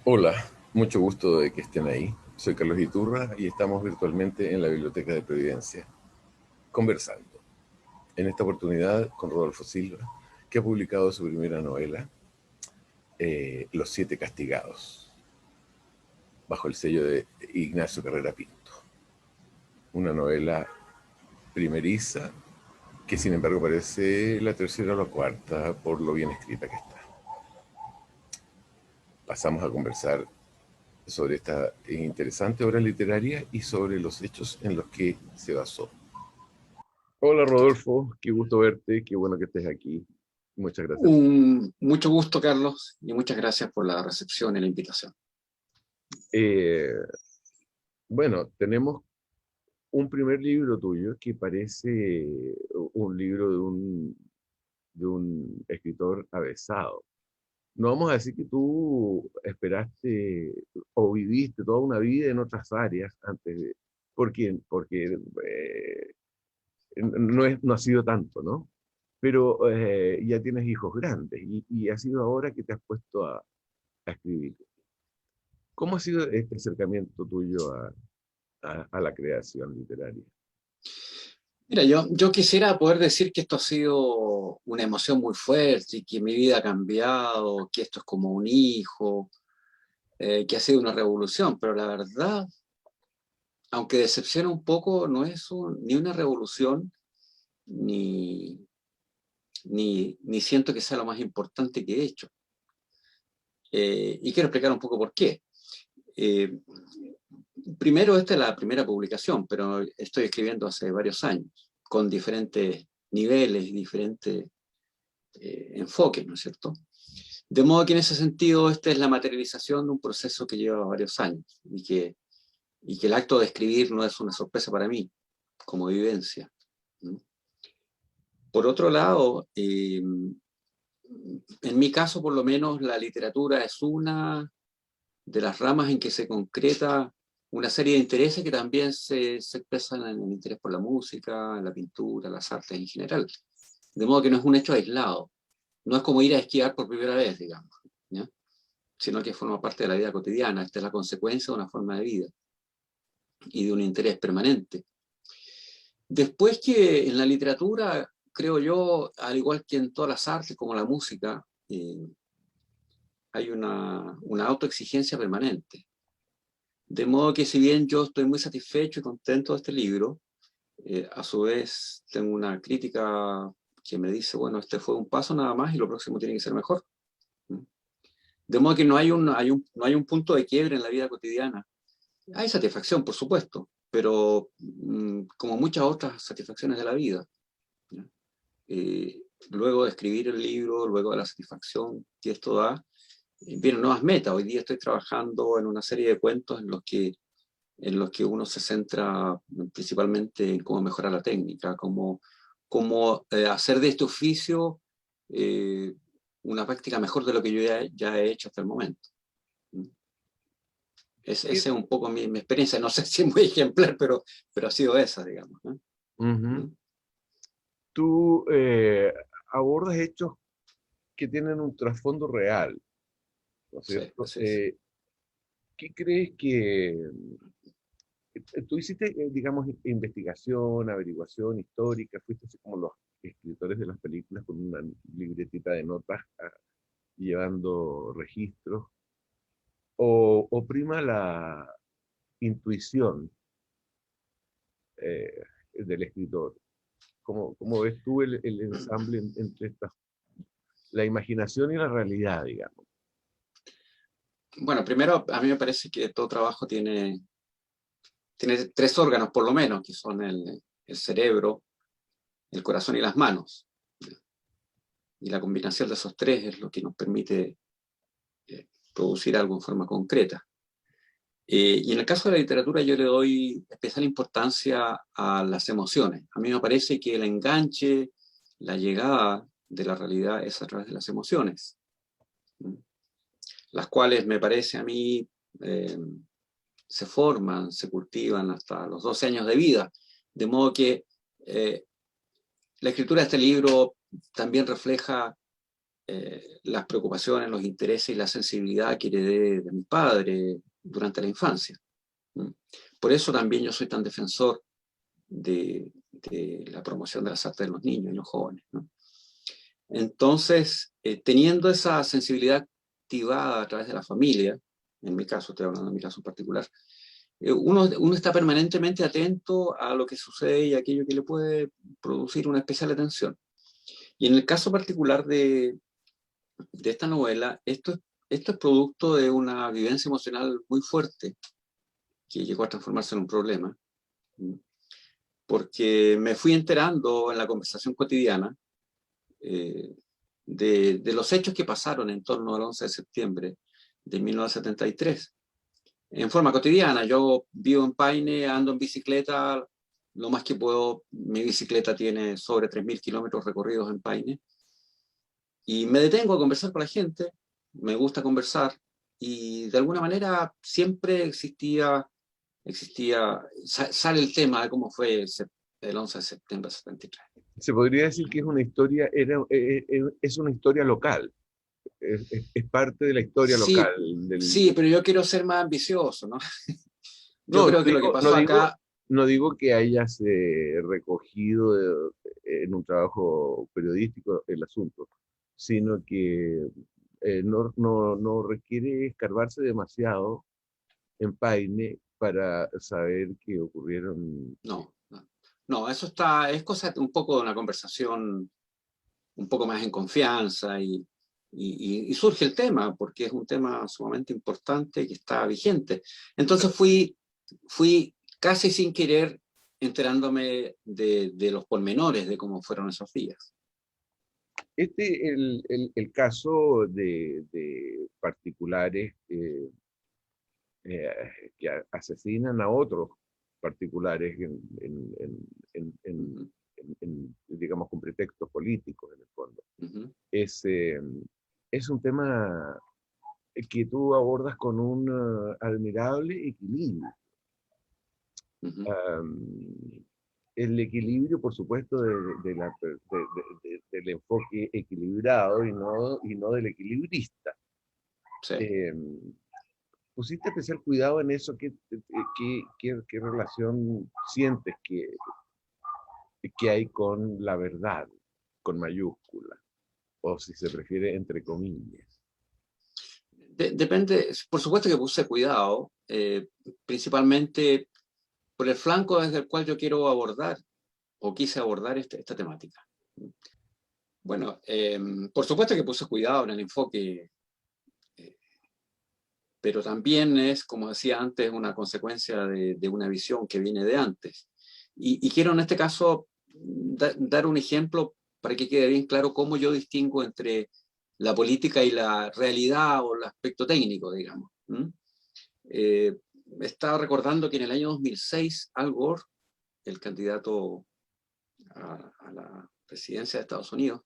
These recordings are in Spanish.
Hola, mucho gusto de que estén ahí. Soy Carlos Iturra y estamos virtualmente en la Biblioteca de Providencia, conversando. En esta oportunidad con Rodolfo Silva, que ha publicado su primera novela, Los Siete Castigados, bajo el sello de Ignacio Carrera Pinto. Una novela primeriza que sin embargo parece la tercera o la cuarta por lo bien escrita que está. Pasamos a conversar sobre esta interesante obra literaria y sobre los hechos en los que se basó. Hola Rodolfo, qué gusto verte, qué bueno que estés aquí. Muchas gracias. Mucho gusto, Carlos, y muchas gracias por la recepción y la invitación. Eh, bueno, tenemos un primer libro tuyo que parece un libro de un escritor avesado. No vamos a decir que tú esperaste o viviste toda una vida en otras áreas antes de... Porque no ha sido tanto, ¿no? Pero ya tienes hijos grandes y ha sido ahora que te has puesto a escribir. ¿Cómo ha sido este acercamiento tuyo a la creación literaria? Mira, yo quisiera poder decir que esto ha sido una emoción muy fuerte y que mi vida ha cambiado, que esto es como un hijo, que ha sido una revolución, pero la verdad, aunque decepciona un poco, no es ni una revolución, ni, ni siento que sea lo más importante que he hecho. Y quiero explicar un poco por qué. Eh, Primero, esta es la primera publicación, pero estoy escribiendo hace varios años, con diferentes niveles y diferentes enfoques, ¿no es cierto? De modo que en ese sentido, esta es la materialización de un proceso que lleva varios años y que el acto de escribir no es una sorpresa para mí, como vivencia, ¿no? Por otro lado, en mi caso, por lo menos, la literatura es una de las ramas en que se concreta una serie de intereses que también se expresan en el interés por la música, en la pintura, las artes en general. De modo que no es un hecho aislado. No es como ir a esquiar por primera vez, digamos, ¿ya? Sino que forma parte de la vida cotidiana. Esta es la consecuencia de una forma de vida y de un interés permanente. Después que en la literatura, creo yo, al igual que en todas las artes como la música, hay una autoexigencia permanente. De modo que si bien yo estoy muy satisfecho y contento de este libro, a su vez tengo una crítica que me dice, bueno, este fue un paso nada más y lo próximo tiene que ser mejor. De modo que no hay un punto de quiebre en la vida cotidiana. Hay satisfacción, por supuesto, pero como muchas otras satisfacciones de la vida, ¿ya? Eh, Luego de escribir el libro, luego de la satisfacción que esto da, vienen nuevas metas. Hoy día estoy trabajando en una serie de cuentos en los que uno se centra principalmente en cómo mejorar la técnica, cómo hacer de este oficio eh, una práctica mejor de lo que yo ya he hecho hasta el momento. ¿Qué- Esa es un poco mi experiencia, no sé si es muy ejemplar, pero ha sido esa, digamos, ¿no? Ujú. ¿Mm? Tú abordas hechos que tienen un trasfondo real, ¿no es Sí, cierto? así es. ¿Qué crees que... tú hiciste, digamos, investigación, averiguación histórica, fuiste así como los escritores de las películas con una libretita de notas llevando registros, o prima la intuición del escritor? ¿Cómo ves tú el ensamble entre estas, la imaginación y la realidad, digamos? Bueno, primero, a mí me parece que todo trabajo tiene tres órganos, por lo menos, que son el cerebro, el corazón y las manos. Y la combinación de esos tres es lo que nos permite producir algo en forma concreta. Y en el caso de la literatura yo le doy especial importancia a las emociones. A mí me parece que el enganche, la llegada de la realidad es a través de las emociones, ¿no? Las cuales me parece a mí eh, se forman, se cultivan hasta los 12 años de vida. De modo que la escritura de este libro también refleja las preocupaciones, los intereses y la sensibilidad que heredé de mi padre durante la infancia. Por eso también yo soy tan defensor de la promoción de las artes de los niños y los jóvenes, ¿no? Entonces, teniendo esa sensibilidad activada a través de la familia, en mi caso, estoy hablando de mi caso en particular, uno está permanentemente atento a lo que sucede y a aquello que le puede producir una especial atención. Y en el caso particular de esta novela, esto es producto de una vivencia emocional muy fuerte que llegó a transformarse en un problema, porque me fui enterando en la conversación cotidiana de los hechos que pasaron en torno al 11 de septiembre de 1973. En forma cotidiana, yo vivo en Paine, ando en bicicleta, lo más que puedo, mi bicicleta tiene sobre 3.000 kilómetros recorridos en Paine, y me detengo a conversar con la gente, me gusta conversar, y de alguna manera siempre sale el tema de cómo fue el 11 de septiembre de 73. Se podría decir que es una historia, es una historia local, es parte de la historia Sí, local. sí, pero yo quiero ser más ambicioso, ¿no? Yo No, creo que lo que pasó acá... no digo que hayas recogido en un trabajo periodístico el asunto, sino que no requiere escarbarse demasiado en Paine para saber que ocurrieron. No, eso es cosa un poco de una conversación un poco más en confianza y surge el tema, porque es un tema sumamente importante que está vigente. Entonces fui casi sin querer enterándome de los pormenores de cómo fueron esos días. El caso de particulares que asesinan a otros particulares digamos, con pretextos políticos, en el fondo. Es un tema que tú abordas con un admirable equilibrio. El equilibrio, por supuesto, del enfoque equilibrado y no del equilibrista. Sí. ¿Pusiste especial cuidado en eso? ¿Qué relación sientes que hay con la verdad, con mayúscula? O si se prefiere, entre comillas. Depende, por supuesto que puse cuidado, principalmente por el flanco desde el cual yo quiero abordar, o quise abordar esta temática. Bueno, por supuesto que puse cuidado en el enfoque, pero también es, como decía antes, una consecuencia de una visión que viene de antes. Y quiero en este caso dar un ejemplo para que quede bien claro cómo yo distingo entre la política y la realidad o el aspecto técnico, digamos. Estaba recordando que en el año 2006, Al Gore, el candidato a la presidencia de Estados Unidos,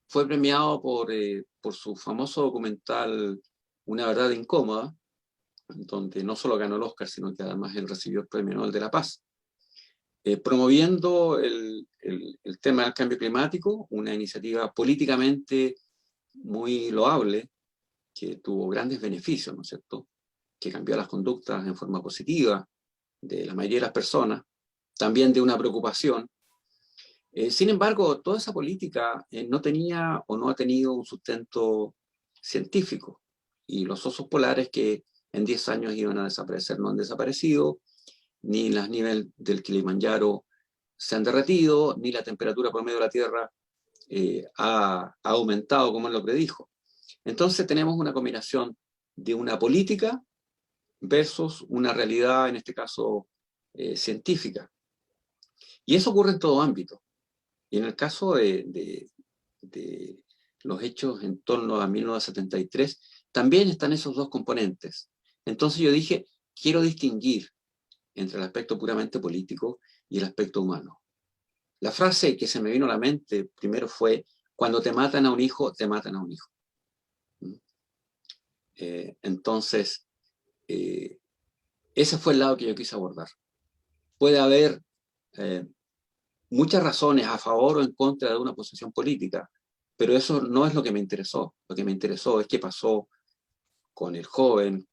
fue premiado por su famoso documental Una verdad incómoda, donde no solo ganó el Oscar, sino que además él recibió el Premio Nobel de la Paz, promoviendo el tema del cambio climático, una iniciativa políticamente muy loable, que tuvo grandes beneficios, ¿no es cierto?, que cambió las conductas en forma positiva de la mayoría de las personas, también de una preocupación. Sin embargo, toda esa política no tenía o no ha tenido un sustento científico, y los osos polares que en 10 años iban a desaparecer no han desaparecido, ni las niveles del Kilimanjaro se han derretido, ni la temperatura promedio de la Tierra ha aumentado como él lo predijo. Entonces tenemos una combinación de una política versus una realidad, en este caso, científica. Y eso ocurre en todo ámbito. Y en el caso de los hechos en torno a 1973, también están esos dos componentes. Entonces yo dije, quiero distinguir entre el aspecto puramente político y el aspecto humano. La frase que se me vino a la mente primero fue, cuando te matan a un hijo, te matan a un hijo. Entonces, ese fue el lado que yo quise abordar. Puede haber muchas razones a favor o en contra de una posición política, Pero eso no es lo que me interesó. Lo que me interesó es qué pasó con el joven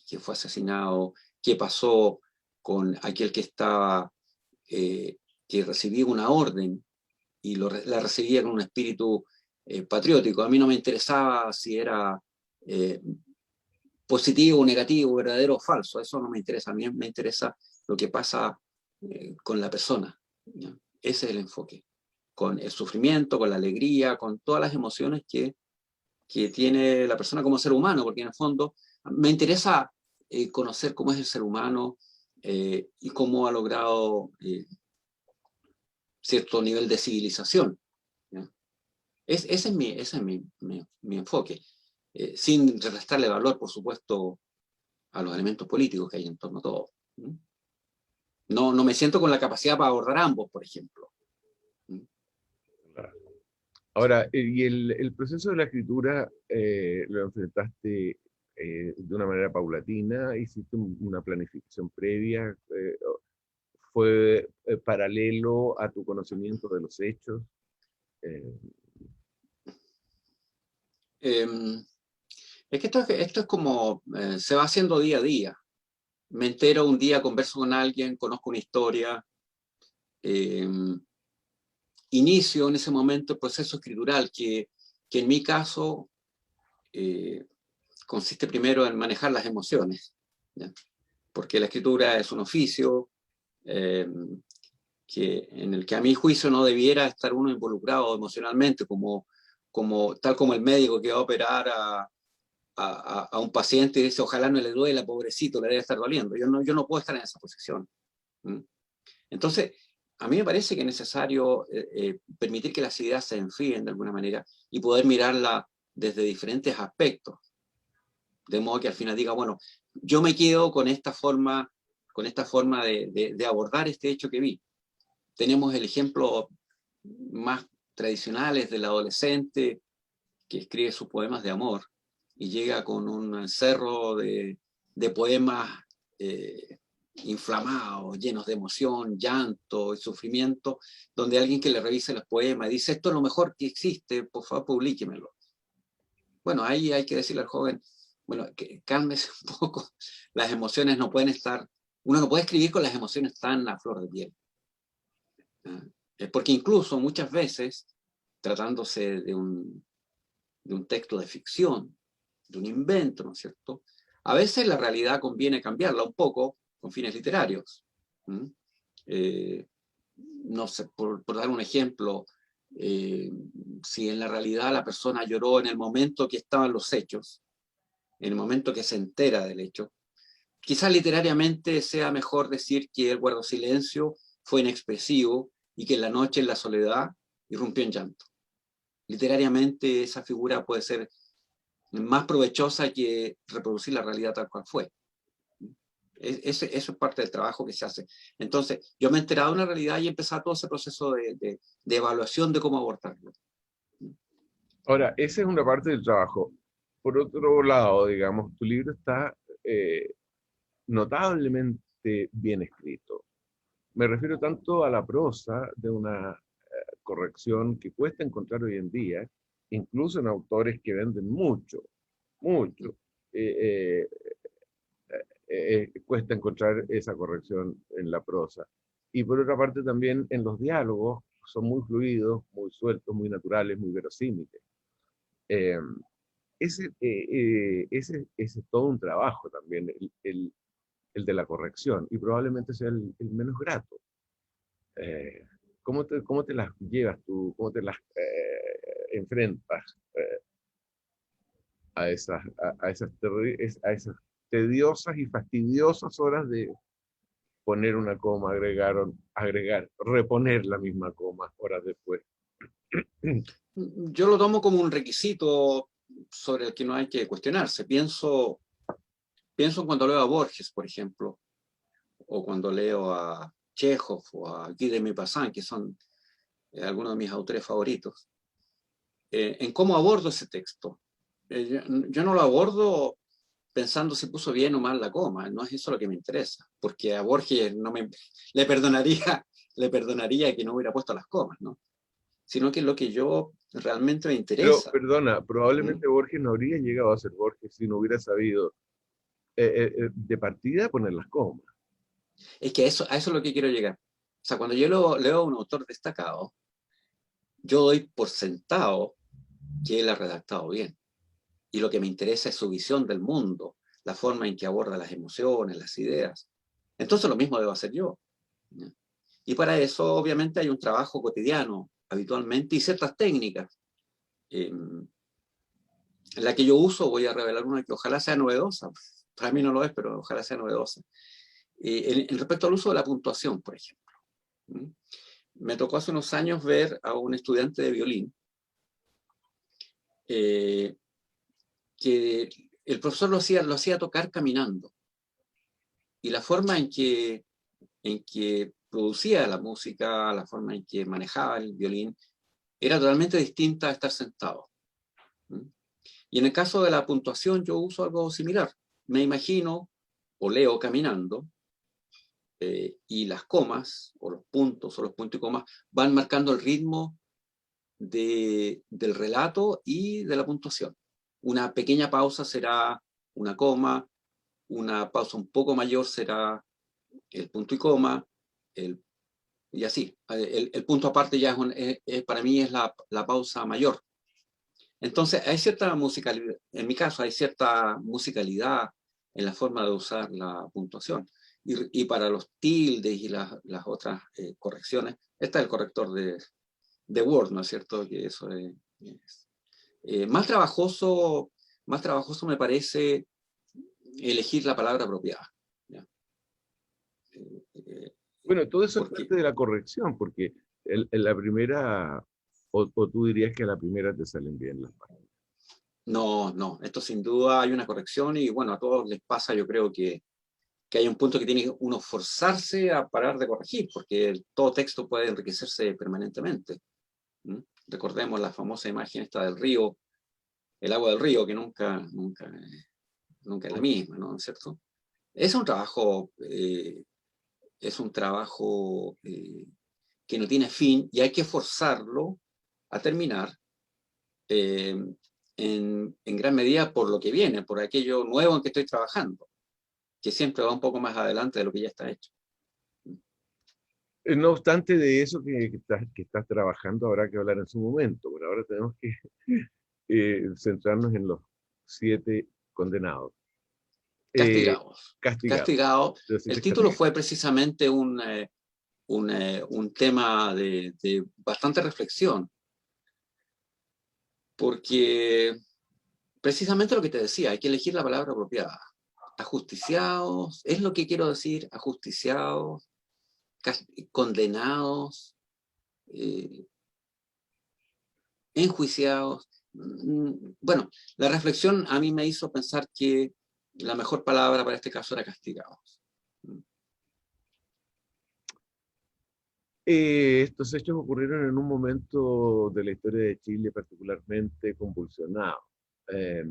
que fue asesinado, qué pasó con aquel que estaba, que recibía una orden y la recibía con un espíritu patriótico. A mí no me interesaba si era positivo, negativo, verdadero o falso. Eso no me interesa. A mí me interesa lo que pasa con la persona, ¿ya? Ese es el enfoque. Con el sufrimiento, con la alegría, con todas las emociones que tiene la persona como ser humano, porque en el fondo me interesa conocer cómo es el ser humano y cómo ha logrado cierto nivel de civilización, ¿ya? Ese es mi enfoque, sin restarle valor, por supuesto, a los elementos políticos que hay en torno a todo. No, no me siento con la capacidad para abordar ambos, por ejemplo. Ahora, y el proceso de la escritura lo enfrentaste de una manera paulatina, hiciste una planificación previa, fue paralelo a tu conocimiento de los hechos. Eh, Es que esto es como, se va haciendo día a día. Me entero un día, converso con alguien, conozco una historia, inicio en ese momento el proceso escritural, que en mi caso consiste primero en manejar las emociones, ¿ya? Porque la escritura es un oficio en el que a mi juicio no debiera estar uno involucrado emocionalmente, tal como el médico que va a operar a un paciente y dice, ojalá no le duela, pobrecito, le debe estar doliendo. Yo no puedo estar en esa posición. Entonces, a mí me parece que es necesario permitir que las ideas se enfríen de alguna manera y poder mirarla desde diferentes aspectos. De modo que al final diga, bueno, yo me quedo con esta forma de abordar este hecho que vi. Tenemos el ejemplo más tradicionales del adolescente que escribe sus poemas de amor y llega con un cerro de poemas inflamados, llenos de emoción, llanto y sufrimiento, donde alguien que le revise los poemas dice, esto es lo mejor que existe, por favor publíquemelo. Bueno, ahí hay que decirle al joven, bueno, que cálmese un poco, las emociones no pueden estar, uno no puede escribir con las emociones tan a flor de piel. Porque incluso muchas veces, tratándose de un texto de ficción, de un invento, ¿no es cierto? A veces la realidad conviene cambiarla un poco con fines literarios. No sé, por dar un ejemplo, si en la realidad la persona lloró en el momento que estaban los hechos, en el momento que se entera del hecho, quizás literariamente sea mejor decir que él guardó silencio, fue inexpresivo y que en la noche, en la soledad, irrumpió en llanto. Literariamente esa figura puede ser más provechosa que reproducir la realidad tal cual fue. Eso es parte del trabajo que se hace. Entonces, yo me he enterado de una realidad y he empezado todo ese proceso de evaluación de cómo abordarlo. Ahora, esa es una parte del trabajo. Por otro lado, digamos, tu libro está notablemente bien escrito. Me refiero tanto a la prosa de una corrección que cuesta encontrar hoy en día, incluso en autores que venden mucho, mucho. Eh, cuesta encontrar esa corrección en la prosa. Y por otra parte también en los diálogos, son muy fluidos, muy sueltos, muy naturales, muy verosímiles. Eh, ese es todo un trabajo también, el de la corrección, y probablemente sea el menos grato. Eh, cómo te las llevas tú? ¿Cómo te las enfrentas a esas tediosas y fastidiosas horas de poner una coma, agregar, reponer la misma coma horas después? Yo lo tomo como un requisito sobre el que no hay que cuestionarse. Pienso cuando leo a Borges, por ejemplo, o cuando leo a Chekhov o a Guy de Maupassant, que son algunos de mis autores favoritos, en cómo abordo ese texto. Yo no lo abordo pensando si puso bien o mal la coma, no es eso lo que me interesa, porque a Borges le perdonaría que no hubiera puesto las comas, ¿no? sino que es lo que yo realmente me Pero, interesa. perdona, ¿Mm? probablemente Borges no habría llegado a ser Borges si no hubiera sabido de partida poner las comas. Es que a eso es lo que quiero llegar. O sea, cuando yo leo a un autor destacado, yo doy por sentado que él ha redactado bien. Y lo que me interesa es su visión del mundo, la forma en que aborda las emociones, las ideas. Entonces lo mismo debo hacer yo. Y para eso, obviamente, hay un trabajo cotidiano, habitualmente, y ciertas técnicas. Eh, la que yo uso, voy a revelar una que ojalá sea novedosa. Para mí no lo es, pero ojalá sea novedosa. Respecto al uso de la puntuación, por ejemplo. Me tocó hace unos años ver a un estudiante de violín eh, que el profesor lo hacía tocar caminando. Y la forma en que producía la música, la forma en que manejaba el violín, era totalmente distinta a estar sentado. Y en el caso de la puntuación yo uso algo similar. Me imagino o leo caminando y las comas o los puntos y comas van marcando el ritmo del relato y de la puntuación. Una pequeña pausa será una coma, una pausa un poco mayor será el punto y coma, y así. El punto aparte ya para mí es la pausa mayor. Entonces hay cierta musicalidad, en mi caso hay cierta musicalidad en la forma de usar la puntuación. Y para los tildes y las otras correcciones, está el corrector de Word, ¿no es cierto? Que eso es más trabajoso me parece elegir la palabra apropiada. ¿Ya? Eh, Bueno, todo eso es porque parte de la corrección, porque en la primera, o tú dirías que a la primera te salen bien las páginas. no, esto sin duda hay una corrección y bueno, a todos les pasa, yo creo que hay un punto que tiene que uno forzarse a parar de corregir, porque todo texto puede enriquecerse permanentemente. ¿Mm? Recordemos la famosa imagen esta del río, el agua del río, que nunca es la misma, ¿no es cierto? Es un trabajo que no tiene fin y hay que forzarlo a terminar eh, en gran medida por lo que viene, por aquello nuevo en que estoy trabajando, que siempre va un poco más adelante de lo que ya está hecho. No obstante de eso que estás trabajando, habrá que hablar en su momento. Por ahora tenemos que centrarnos en los 7 condenados. Castigados. Castigados. Castigados. Los El 7 título castigados. fue precisamente un tema de bastante reflexión, porque precisamente lo que te decía, hay que elegir la palabra apropiada. Ajusticiados, es lo que quiero decir, ajusticiados, condenados, eh, enjuiciados. Bueno, la reflexión a mí me hizo pensar que la mejor palabra para este caso era castigados. Estos hechos ocurrieron en un momento de la historia de Chile particularmente convulsionado. Eh,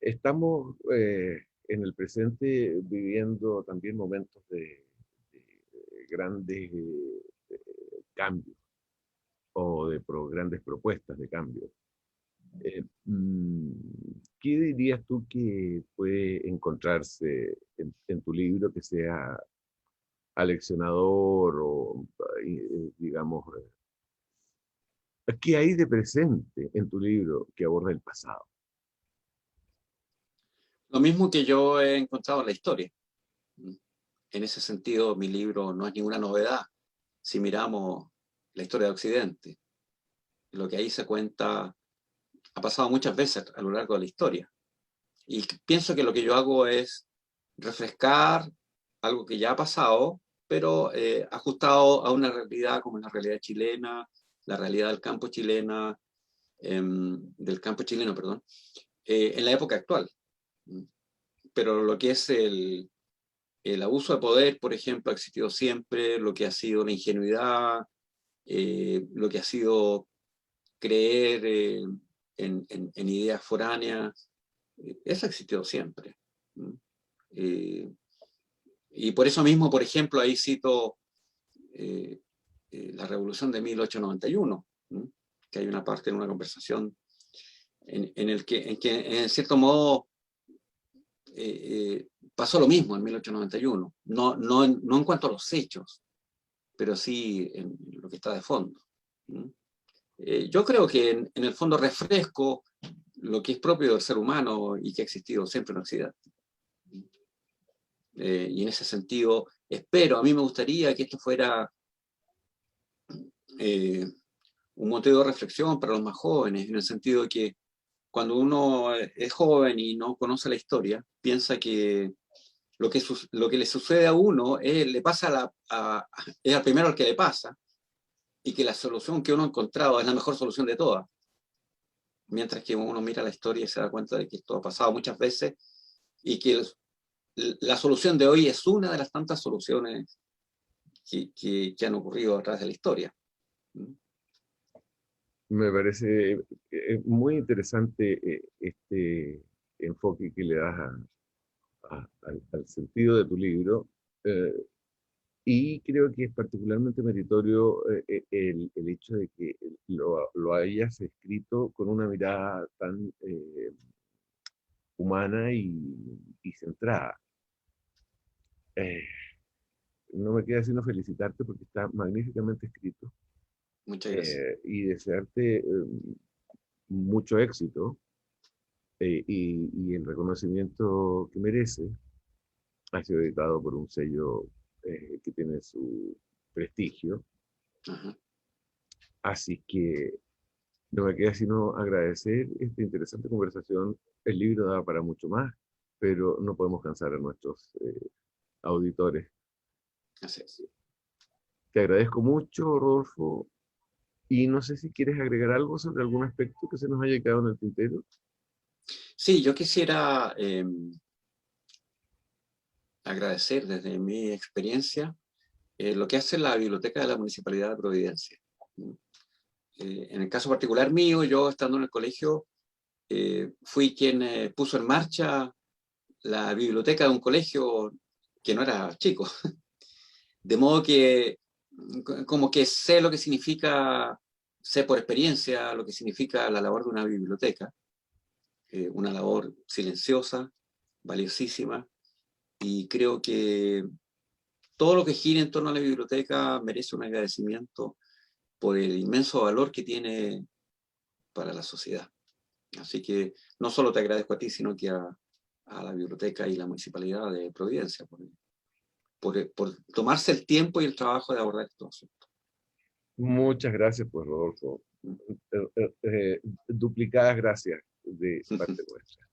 Estamos en el presente viviendo también momentos de grandes cambios o de grandes propuestas de cambio. Eh, mm, ¿Qué dirías tú que puede encontrarse en tu libro que sea aleccionador o, digamos, qué hay de presente en tu libro que aborda el pasado? Lo mismo que yo he encontrado en la historia. En ese sentido, mi libro no es ninguna novedad. Si miramos la historia de Occidente, lo que ahí se cuenta ha pasado muchas veces a lo largo de la historia. Y pienso que lo que yo hago es refrescar algo que ya ha pasado, pero ajustado a una realidad como la realidad chilena, la realidad del campo chileno, perdón, en la época actual. Pero lo que es el abuso de poder, por ejemplo, ha existido siempre, lo que ha sido la ingenuidad, lo que ha sido creer en ideas foráneas, eso ha existido siempre. Eh, y por eso mismo, por ejemplo, ahí cito la revolución de 1891, ¿no? Que hay una parte en una conversación en que en cierto modo pasó lo mismo en 1891, no en cuanto a los hechos, pero sí en lo que está de fondo. Yo creo que en el fondo refresco lo que es propio del ser humano y que ha existido siempre en Occidente. Y en ese sentido, a mí me gustaría que esto fuera un motivo de reflexión para los más jóvenes, en el sentido de que cuando uno es joven y no conoce la historia, piensa que lo que le sucede a uno le pasa es al primero al que le pasa, y que la solución que uno ha encontrado es la mejor solución de todas. Mientras que uno mira la historia y se da cuenta de que esto ha pasado muchas veces y que la solución de hoy es una de las tantas soluciones que han ocurrido a través de la historia. Me parece muy interesante este enfoque que le das al sentido de tu libro. Y creo que es particularmente meritorio el hecho de que lo hayas escrito con una mirada tan humana y centrada. Eh, no me queda sino felicitarte porque está magníficamente escrito Muchas gracias. y desearte mucho éxito y el reconocimiento que merece. Ha sido editado por un sello que tiene su prestigio. Ajá. Así que no me queda sino agradecer esta interesante conversación. El libro da para mucho más, pero no podemos cansar a nuestros auditores. Así es. Te agradezco mucho, Rodolfo, y no sé si quieres agregar algo sobre algún aspecto que se nos haya quedado en el tintero. Sí, yo quisiera agradecer desde mi experiencia lo que hace la Biblioteca de la Municipalidad de Providencia. En el caso particular mío, yo estando en el colegio, fui quien puso en marcha la biblioteca de un colegio que no era chico. De modo que como que sé lo que significa, sé por experiencia lo que significa la labor de una biblioteca, una labor silenciosa, valiosísima, y creo que todo lo que gira en torno a la biblioteca merece un agradecimiento por el inmenso valor que tiene para la sociedad. Así que no solo te agradezco a ti, sino que a la biblioteca y la municipalidad de Providencia por tomarse el tiempo y el trabajo de abordar estos asuntos. Muchas gracias, pues, Rodolfo. Duplicadas gracias de parte nuestra.